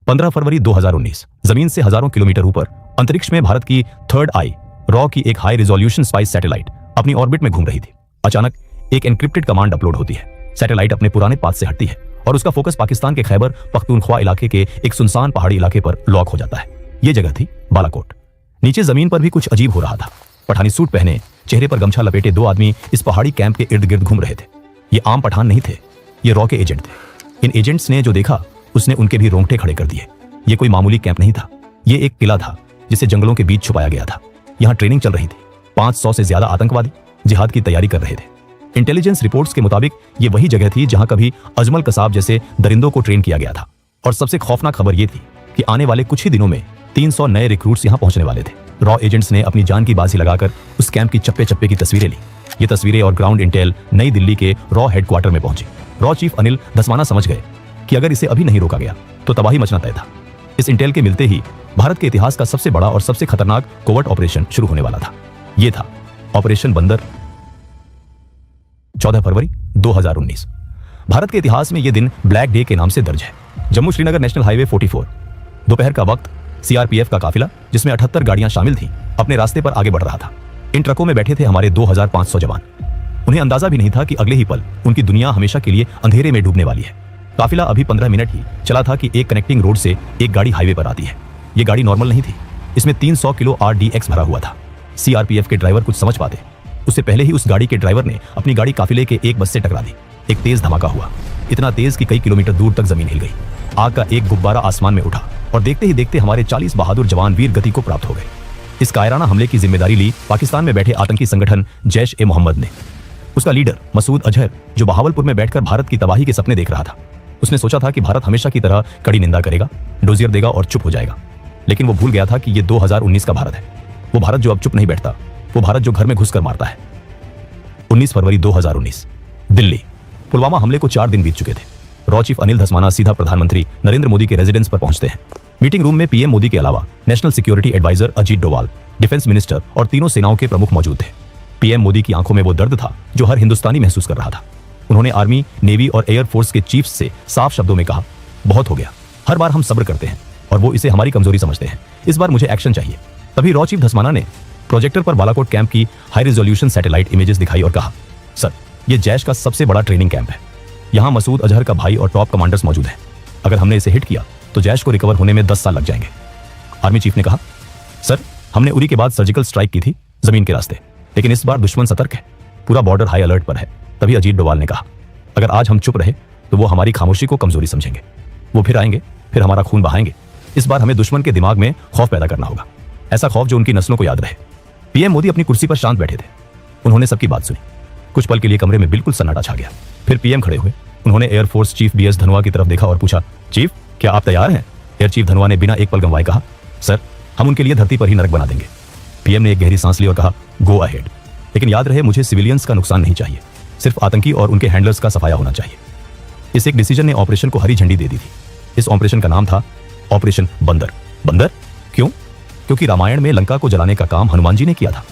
15 फरवरी 2019 जमीन से हजारों किलोमीटर ऊपर अंतरिक्ष में भारत की थर्ड आई रॉ की एक हाई रिजोल्यूशन स्पाइस सैटेलाइट अपनी ऑर्बिट में घूम रही थी। अचानक एक एन्क्रिप्टेड कमांड अपलोड होती है। सैटेलाइट अपने पुराने पाथ से हटती है और उसका फोकस पाकिस्तान के खैबर पख्तूनख्वा इलाके के एक सुनसान पहाड़ी इलाके पर लॉक हो जाता है। यह जगह थी बालाकोट। नीचे जमीन पर भी कुछ अजीब हो रहा था। पठानी सूट पहने, चेहरे पर गमछा लपेटे दो आदमी इस पहाड़ी कैंप के इर्द गिर्द घूम रहे थे। ये आम पठान नहीं थे, ये रॉ के एजेंट थे। इन एजेंट्स ने जो देखा उसने उनके भी रोंगटे खड़े कर दिए। ये कोई मामूली कैंप नहीं था, ये एक किला था जिसे जंगलों के बीच छुपाया गया था। यहाँ ट्रेनिंग चल रही थी। 500 से ज्यादा आतंकवादी जिहाद की तैयारी कर रहे थे। इंटेलिजेंस रिपोर्ट्स के मुताबिक ये वही जगह थी जहां कभी अजमल कसाब जैसे दरिंदों को ट्रेन किया गया था। और सबसे खौफनाक खबर यह थी कि आने वाले कुछ ही दिनों में 300 नए रिक्रूट्स यहां पहुंचने वाले थे। रॉ एजेंट्स ने अपनी जान की बाजी लगाकर उस कैंप की चप्पे चप्पे की तस्वीरें ली। ये तस्वीरें और ग्राउंड इंटेल नई दिल्ली के रॉ हेडक्वार्टर में पहुंची। रॉ चीफ अनिल धस्माना समझ गए कि अगर इसे अभी नहीं रोका गया तो तबाही मचना तय था। इस इंटेल के मिलते ही भारत के इतिहास का सबसे बड़ा और सबसे खतरनाक कोवर्ट ऑपरेशन शुरू होने वाला था। यह था ऑपरेशन बंदर। 14 फरवरी 2019 भारत के इतिहास में यह दिन ब्लैक डे के नाम से दर्ज है। जम्मू श्रीनगर नेशनल हाईवे 44 दोपहर का वक्त सीआरपीएफ का काफिला जिसमें 78 गाड़ियां शामिल थीं अपने रास्ते पर आगे बढ़ रहा था। इन ट्रकों में बैठे थे हमारे 2500 जवान। उन्हें अंदाजा भी नहीं था कि अगले ही पल उनकी दुनिया हमेशा के लिए अंधेरे में डूबने वाली है। काफिला अभी 15 मिनट ही चला था कि एक कनेक्टिंग रोड से एक गाड़ी हाईवे पर आती है। यह गाड़ी नॉर्मल नहीं थी, इसमें 300 किलो RDX भरा हुआ था। सीआरपीएफ के ड्राइवर कुछ समझ पाते उससे पहले ही उस गाड़ी के ड्राइवर ने अपनी गाड़ी काफिले के एक बस से टकरा दी। एक तेज धमाका हुआ, इतना तेज कि कई किलोमीटर दूर तक जमीन हिल गई। आग का एक गुब्बारा आसमान में उठा और देखते ही देखते हमारे 40 बहादुर जवान वीर गति को प्राप्त हो गए। इस कायराना हमले की जिम्मेदारी ली पाकिस्तान में बैठे आतंकी संगठन जैश-ए-मोहम्मद ने। उसका लीडर मसूद अजहर, जो बहावलपुर में बैठकर भारत की तबाही के सपने देख रहा था, उसने सोचा था कि भारत हमेशा की तरह कड़ी निंदा करेगा, डोजियर देगा और चुप हो जाएगा। लेकिन वो भूल गया था कि ये 2019 का भारत है। वो भारत जो अब चुप नहीं बैठता, वो भारत जो घर में घुसकर मारता है। 19 फरवरी 2019 दिल्ली। पुलवामा हमले को 4 दिन बीत चुके थे। रॉ चीफ अनिल धस्माना सीधा प्रधानमंत्री नरेंद्र मोदी के रेजिडेंस पर पहुंचते हैं। मीटिंग रूम में पीएम मोदी के अलावा national security adviser Ajit Doval, defence minister और तीनों सेनाओं के प्रमुख मौजूद थे। पीएम मोदी की आंखों में वो दर्द था जो हर हिंदुस्तानी महसूस कर रहा था। उन्होंने आर्मी, नेवी और एयरफोर्स के चीफ्स से साफ शब्दों में कहा, बहुत हो गया। हर बार हम सब्र करते हैं और वो इसे हमारी कमजोरी समझते हैं। इस बार मुझे एक्शन चाहिए। तभी रॉ चीफ धस्माना ने प्रोजेक्टर पर बालाकोट कैंप की हाई रिजोल्यूशन सैटेलाइट इमेजेस दिखाई और कहा, सर, ये जैश का सबसे बड़ा ट्रेनिंग कैंप है। यहाँ मसूद अजहर का भाई और टॉप कमांडर्स मौजूद हैं। अगर हमने इसे हिट किया तो जैश को रिकवर होने में 10 साल लग जाएंगे। आर्मी चीफ ने कहा, सर, हमने उरी के बाद सर्जिकल स्ट्राइक की थी जमीन के रास्ते, लेकिन इस बार दुश्मन सतर्क है, पूरा बॉर्डर हाई अलर्ट पर है। तभी अजीत डोवाल ने कहा, अगर आज हम चुप रहे तो वो हमारी खामोशी को कमजोरी समझेंगे। वो फिर आएंगे, फिर हमारा खून बहाएंगे। इस बार हमें दुश्मन के दिमाग में खौफ पैदा करना होगा, ऐसा खौफ जो उनकी नस्लों को याद रहे। पीएम मोदी अपनी कुर्सी पर शांत बैठे थे। उन्होंने सबकी बात सुनी। कुछ पल के लिए कमरे में बिल्कुल सन्नाटा छा गया। फिर पीएम खड़े हुए। उन्होंने एयरफोर्स चीफ BS धनोआ की तरफ देखा और पूछा, चीफ, क्या आप तैयार हैं? एयर चीफ धनोआ ने बिना एक पल गंवाए कहा, सर, हम उनके लिए धरती पर ही नरक बना देंगे। पीएम ने एक गहरी सांस ली और कहा, गो अहेड, लेकिन याद रहे मुझे सिविलियंस का नुकसान नहीं चाहिए, सिर्फ आतंकी और उनके हैंडलर्स का सफाया होना चाहिए। इस एक डिसीजन ने ऑपरेशन को हरी झंडी दे दी थी। इस ऑपरेशन का नाम था ऑपरेशन बंदर। बंदर क्यों? क्योंकि रामायण में लंका को जलाने का काम हनुमान जी ने किया था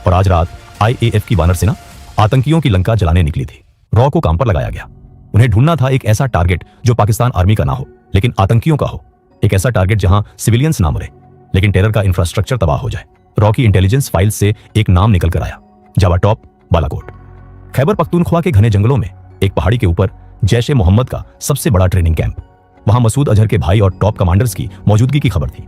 और आज रात IAF की वानर सेना आतंकियों की लंका जलाने निकली थी। रॉ को काम पर लगाया गया। उन्हें ढूंढना था एक ऐसा टारगेट जो पाकिस्तान आर्मी का ना हो लेकिन आतंकियों का हो। एक ऐसा टारगेट जहां सिविलियंस ना मरे लेकिन टेरर का इंफ्रास्ट्रक्चर तबाह हो जाए। रॉ की इंटेलिजेंस फाइल से एक नाम निकल कर आया, जावा टॉप बालाकोट। खैबर पख्तूनख्वा के घने जंगलों में एक पहाड़ी के ऊपर जैश-ए-मोहम्मद का सबसे बड़ा ट्रेनिंग कैंप। वहां मसूद अजहर के भाई और टॉप कमांडर्स की मौजूदगी की खबर थी।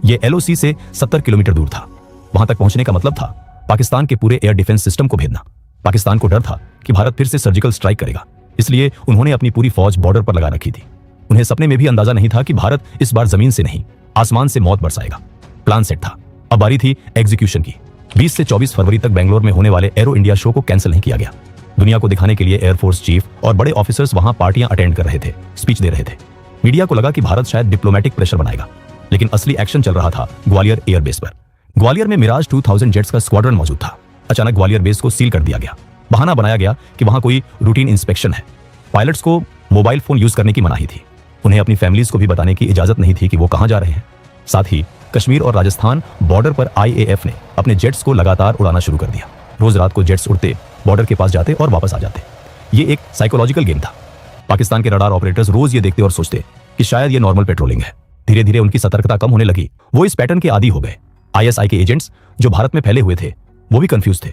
यह LOC से 70 किलोमीटर दूर था। वहां तक पहुंचने का मतलब था पाकिस्तान के पूरे एयर डिफेंस सिस्टम को भेदना। पाकिस्तान को डर था कि भारत फिर से सर्जिकल स्ट्राइक करेगा, इसलिए उन्होंने अपनी पूरी फौज बॉर्डर पर लगा रखी थी। उन्हें सपने में भी अंदाजा नहीं था कि भारत इस बार जमीन से नहीं, आसमान से मौत बरसाएगा। प्लान सेट था, अब बारी थी एग्जीक्यूशन की। 20 से 24 फरवरी तक बेंगलोर में होने वाले एरो इंडिया शो को कैंसिल नहीं किया गया। दुनिया को दिखाने के लिए एयरफोर्स चीफ और बड़े ऑफिसर्स वहां पार्टियां अटेंड कर रहे थे, स्पीच दे रहे थे। मीडिया को लगा कि भारत शायद डिप्लोमेटिक प्रेशर बनाएगा, लेकिन असली एक्शन चल रहा था ग्वालियर एयरबेस पर। ग्वालियर में मिराज 2000 जेट्स का स्क्वाड्रन मौजूद था। अचानक ग्वालियर बेस को सील कर दिया गया। बहाना बनाया गया कि वहां कोई रूटीन इंस्पेक्शन है। पायलट्स को मोबाइल फोन यूज करने की मनाही थी। उन्हें अपनी फैमिलीज को भी बताने की इजाजत नहीं थी कि वो कहां जा रहे हैं। साथ ही कश्मीर और राजस्थान बॉर्डर पर IAF ने अपने जेट्स को लगातार उड़ाना शुरू कर दिया। रोज रात को जेट्स उड़ते, बॉर्डर के पास जाते और वापस आ जाते। ये एक साइकोलॉजिकल गेम था। पाकिस्तान के रडार ऑपरेटर्स रोज ये देखते और सोचते कि शायद ये नॉर्मल पेट्रोलिंग है। धीरे धीरे उनकी सतर्कता कम होने लगी। वो इस पैटर्न के आदी हो गए। आईएसआई के एजेंट्स जो भारत में फैले हुए थे वो भी कंफ्यूज थे।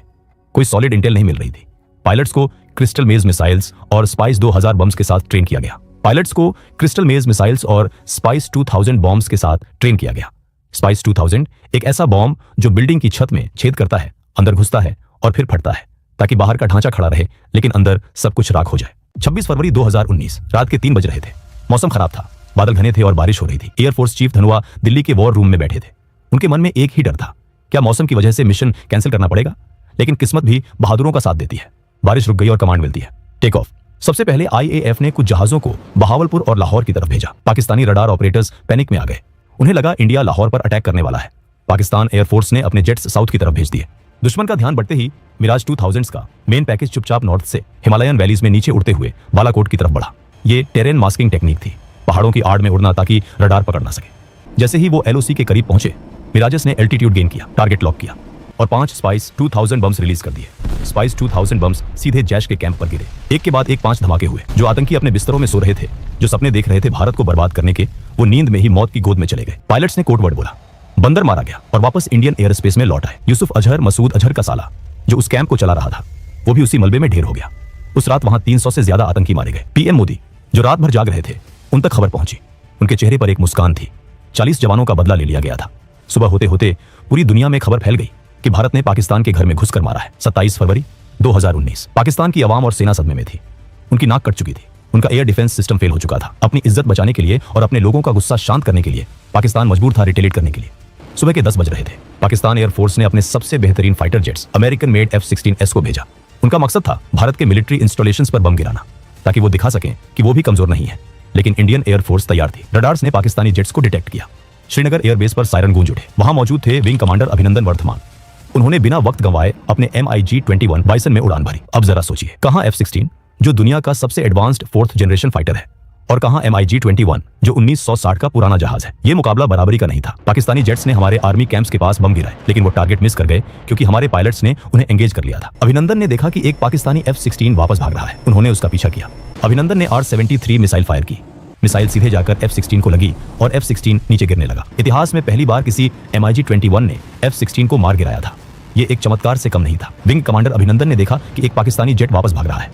कोई सॉलिड इंटेल नहीं मिल रही थी। पायलट्स को क्रिस्टल मेज मिसाइल्स और स्पाइस 2000 बम्स के साथ ट्रेन किया गया। पायलट्स को क्रिस्टल मेज मिसाइल्स और स्पाइस 2000 बॉम्ब्स के साथ ट्रेन किया गया। स्पाइस 2000 एक ऐसा बॉम्ब जो बिल्डिंग की छत में छेद करता है, अंदर घुसता है और फिर फटता है ताकि बाहर का ढांचा खड़ा रहे लेकिन अंदर सब कुछ राख हो जाए। 26 फरवरी 2019 रात के 3 बज रहे थे। मौसम खराब था, बादल घने थे और बारिश हो रही थी। एयरफोर्स चीफ धनुआ दिल्ली के वॉर रूम में बैठे थे। उनके मन में एक ही डर था, क्या मौसम की वजह से मिशन कैंसिल करना पड़ेगा? लेकिन किस्मत भी बहादुरों का साथ देती है। बारिश रुक गई और कमांड मिलती है, टेक ऑफ। सबसे पहले आईएएफ ने कुछ जहाजों को बहावलपुर और लाहौर की तरफ भेजा। पाकिस्तानी रडार ऑपरेटर्स पैनिक में आ गए। उन्हें लगा इंडिया लाहौर पर अटैक करने वाला है। पाकिस्तान एयरफोर्स ने अपने जेट्स साउथ की तरफ भेज दिए। दुश्मन का ध्यान बढ़ते ही मिराज 2000 का मेन पैकेज चुपचाप नॉर्थ से हिमालयन वैलीज में नीचे उड़ते हुए बालाकोट की तरफ बढ़ा। ये टेरेन मास्किंग टेक्निक थी, पहाड़ों की आड़ में उड़ना ताकि रडार पकड़ ना सके। जैसे ही वो एलओसी के करीब पहुंचे, मिराजेस ने एल्टीट्यूड गेन किया, टारगेट लॉक किया और 5 स्पाइस 2000 बम्स रिलीज कर दिए। स्पाइस 2000 बम्स सीधे जैश के कैंप पर गिरे। एक के बाद एक 5 धमाके हुए। जो आतंकी अपने बिस्तरों में सो रहे थे, जो सपने देख रहे थे भारत को बर्बाद करने के, वो नींद में ही मौत की गोद में चले गए। पायलट्स ने कोड वर्ड बोला, बंदर मारा गया और वापस इंडियन एयर स्पेस में लौट आए। यूसुफ अजहर मसूद अजहर का साला जो उस कैंप को चला रहा था, वो भी उसी मलबे में ढेर हो गया। उस रात वहां 300 से ज्यादा आतंकी मारे गए। पीएम मोदी जो रात भर जाग रहे थे, उन तक खबर पहुंची। उनके चेहरे पर एक मुस्कान थी। 40 जवानों का बदला ले लिया गया था। सुबह होते होते पूरी दुनिया में खबर फैल गई कि भारत ने पाकिस्तान के घर में घुसकर मारा है। 27 फरवरी 2019 पाकिस्तान की आवाम और सेना सदमे में थी। उनकी नाक कट चुकी थी। उनका एयर डिफेंस सिस्टम फेल हो चुका था। अपनी इज्जत बचाने के लिए और अपने लोगों का गुस्सा शांत करने के लिए पाकिस्तान मजबूर था रिटेलिएट करने के लिए। सुबह के 10 बज रहे थे। पाकिस्तान एयरफोर्स ने अपने सबसे बेहतरीन fighter jets American made F-16S को भेजा। उनका मकसद था भारत के मिलिट्री इंस्टॉलेशंस पर बम गिराना, ताकि वो दिखा सकें कि वो भी कमजोर नहीं है। लेकिन इंडियन एयरफोर्स तैयार थी। रडार्स ने पाकिस्तानी जेट्स को डिटेक्ट किया। श्रीनगर एयरबेस पर सायरन गूंज उठे। वहां मौजूद थे विंग कमांडर अभिनंदन वर्धमान। उन्होंने बिना वक्त गंवाए अपने MiG-21 बाइसन में उड़ान भरी। अब जरा सोचिए, कहां F-16 जो दुनिया का सबसे एडवांस्ड 4th जनरेशन फाइटर है, और कहां MiG-21 जो 1960 का पुराना जहाज है। यह मुकाबला बराबरी का नहीं था। पाकिस्तानी जेट्स ने हमारे आर्मी कैंप्स के पास बम गिराए, लेकिन वो टारगेट मिस कर गए क्योंकि हमारे पायलट्स ने उन्हें एंगेज कर लिया था। अभिनंदन ने देखा कि एक पाकिस्तानी F-16 वापस भाग रहा है। उन्होंने उसका पीछा किया। अभिनंदन ने R-73 मिसाइल फायर की। मिसाइल सीधे जाकर F-16 को लगी और F-16 नीचे गिरने लगा। इतिहास में पहली बार किसी MiG-21 ने F-16 को मार गिराया था। ये एक चमत्कार से कम नहीं था। विंग कमांडर अभिनंदन ने देखा कि एक पाकिस्तानी जेट वापस भाग रहा है,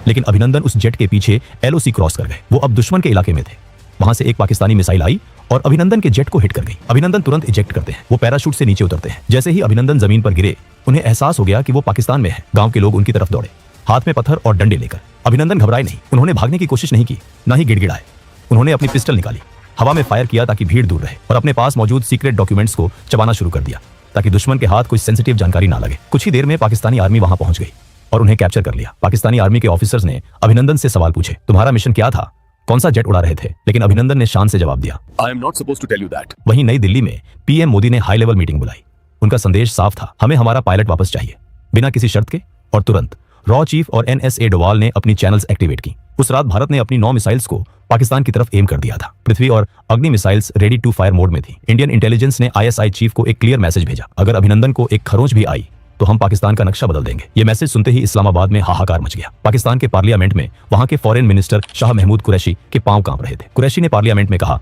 लेकिन अभिनंदन उस जेट के पीछे LOC क्रॉस कर गए। वो अब दुश्मन के इलाके में थे। वहां से एक पाकिस्तानी मिसाइल आई और अभिनंदन के जेट को हिट कर गई। अभिनंदन तुरंत इजेक्ट करते हैं। वो पैराशूट से नीचे उतरते हैं। जैसे ही अभिनंदन जमीन पर गिरे, उन्हें एहसास हो गया कि वो पाकिस्तान में है। गांव के लोग उनकी तरफ दौड़े, हाथ में पत्थर और डंडे लेकर। अभिनंदन घबराए नहीं। उन्होंने भागने की कोशिश नहीं की, ना ही गिड़गिड़ाए। उन्होंने अपनी पिस्टल निकाली, हवा में फायर किया ताकि भीड़ दूर रहे, और अपने पास मौजूद सीक्रेट डॉक्यूमेंट्स को चबाना शुरू कर दिया ताकि दुश्मन के हाथ कोई सेंसिटिव जानकारी ना लगे। कुछ ही देर में पाकिस्तानी आर्मी वहां पहुंच गई और उन्हें कैप्चर कर लिया। पाकिस्तानी आर्मी के ऑफिसर्स ने अभिनंदन से सवाल पूछे, तुम्हारा मिशन क्या था, कौन सा जेट उड़ा रहे थे? लेकिन अभिनंदन ने शान से जवाब दिया, I am not supposed to tell you that. वहीं नई दिल्ली में पीएम मोदी ने हाई लेवल मीटिंग बुलाई। उनका संदेश साफ था, हमें हमारा पायलट वापस चाहिए, बिना किसी शर्त के और तुरंत। रॉ चीफ और NSA डोवाल ने अपनी चैनल्स एक्टिवेट की। उस रात भारत ने अपनी 9 मिसाइल्स को पाकिस्तान की तरफ एम कर दिया था। पृथ्वी और Agni missiles ready to fire mode में थी। इंडियन इंटेलिजेंस ने ISI चीफ को एक क्लियर मैसेज भेजा, अगर अभिनंदन को एक खरोंच भी आई तो हम पाकिस्तान का नक्शा बदल देंगे। ये मैसेज सुनते ही इस्लामाबाद में हाहाकार मच गया। पाकिस्तान के पार्लियामेंट में वहां के फॉरेन मिनिस्टर शाह महमूद कुरैशी के पांव कांप रहे थे। कुरैशी ने पार्लियामेंट में कहा,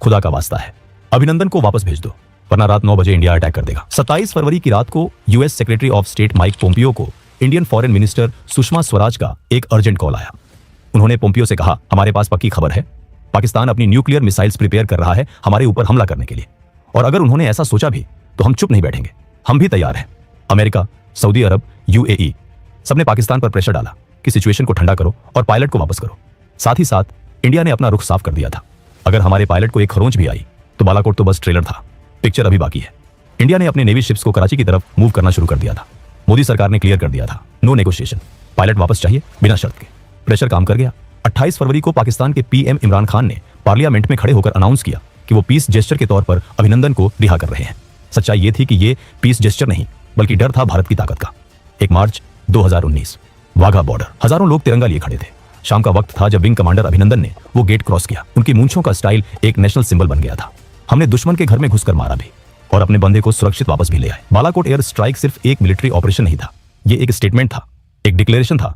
खुदा का वास्ता है, अभिनंदन को वापस भेज दो, वरना रात 9 बजे इंडिया अटैक कर देगा। 27 फरवरी की रात को US secretary of state Mike Pompeo को Indian foreign minister Sushma Swaraj का एक अर्जेंट कॉल आया। उन्होंने पोम्पियो से कहा, हमारे पास पक्की खबर है, पाकिस्तान अपनी न्यूक्लियर मिसाइल्स प्रिपेयर कर रहा है हमारे ऊपर हमला करने के लिए, और अगर उन्होंने ऐसा सोचा भी तो हम चुप नहीं बैठेंगे, हम भी तैयार हैं। अमेरिका, सऊदी अरब, UAE सबने पाकिस्तान पर प्रेशर डाला कि सिचुएशन को ठंडा करो और पायलट को वापस करो। साथ ही साथ इंडिया ने अपना रुख साफ कर दिया था, अगर हमारे पायलट को एक खरोंच भी आई तो बालाकोट तो बस ट्रेलर था, पिक्चर अभी बाकी है। इंडिया ने अपने नेवी शिप्स को कराची की तरफ मूव करना शुरू कर दिया था। मोदी सरकार ने क्लियर कर दिया था, नो नेगोशिएशन, पायलट वापस चाहिए बिना शर्त के। प्रेशर काम कर गया। 28 फरवरी को पाकिस्तान के PM इमरान खान ने पार्लियामेंट में खड़े होकर अनाउंस किया कि वो पीस जेस्चर के तौर पर अभिनंदन को रिहा कर रहे हैं। सच्चाई ये थी कि ये पीस जेस्चर नहीं, बल्कि डर था भारत की ताकत का। 1 मार्च 2019 वाघा बॉर्डर, हजारों लोग तिरंगा लिए खड़े थे। शाम का वक्त था जब विंग कमांडर अभिनंदन ने वो गेट क्रॉस किया। उनकी मूंछों का स्टाइल एक नेशनल सिंबल बन गया था। हमने दुश्मन के घर में घुसकर मारा भी और अपने बंदे को सुरक्षित वापस भी ले आए। बालाकोट एयर स्ट्राइक सिर्फ एक मिलिट्री ऑपरेशन नहीं था, ये एक स्टेटमेंट था, एक डिक्लेरेशन था